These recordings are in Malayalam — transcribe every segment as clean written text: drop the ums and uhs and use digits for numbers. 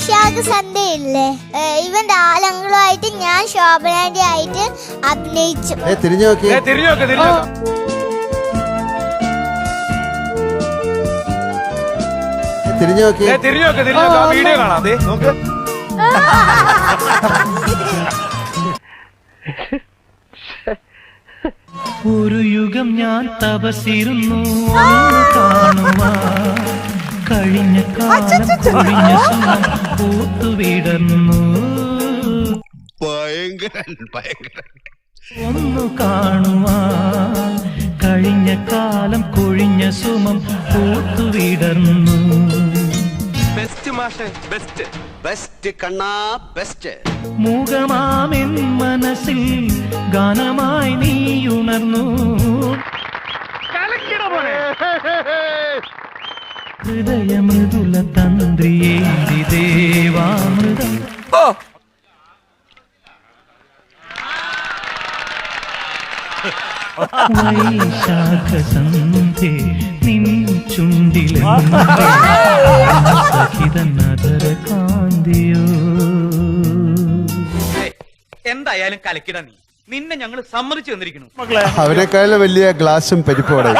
വൈശാഖ സന്ധ്യ ഇല്ലേ, ഇവന്റെ ആലങ്ങളുമായിട്ട് ഞാൻ ശോഭനാന്റെ ആയിട്ട് അഭിനയിച്ചു. തിരിഞ്ഞു നോക്കി വീഡിയോ കാണാം. നോക്ക്. ഒരു യുഗം ഞാൻ തപസിരുന്നു കാണുവാൻ, കഴിഞ്ഞ കാലം കൊഴിഞ്ഞ സുഖം പൂത്തുവിടർന്നു. ഒന്നു കാണുവാൻ, കഴിഞ്ഞ കാലം കൊഴിഞ്ഞ സുമം പൂത്തുവിടർന്നു. ബെസ്റ്റ് മാഷേ, ബെസ്റ്റ് ബെസ്റ്റ് കണ്ണാ ബെസ്റ്റ്. മൂകമാമെൻ മനസ്സിൽ ഗാനമായി നീ ഉണർന്നു. ഹൃദയമൃദുല തന്ത്രിയേന്തി ദേവാമൃതം. വൈശാഖ സന്ധ്യേ നിൻ ചുണ്ടിലെന്നതര കാന്തിയോ. എന്തായാലും കലക്കിട നീ, നിന്നെ ഞങ്ങൾ സമ്മതിച്ചു തന്നിരിക്കുന്നു. അവരെക്കാളും വലിയ ഗ്ലാസും പരിപ്പോടെ.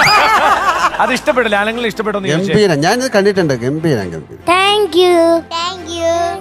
അത് ഇഷ്ടപ്പെട്ടില്ല, ആരെങ്കിലും ഇഷ്ടപ്പെട്ടോ? ഗംഭീരം, ഞാൻ കണ്ടിട്ടുണ്ട്. ഗംഭീരം. Thank you.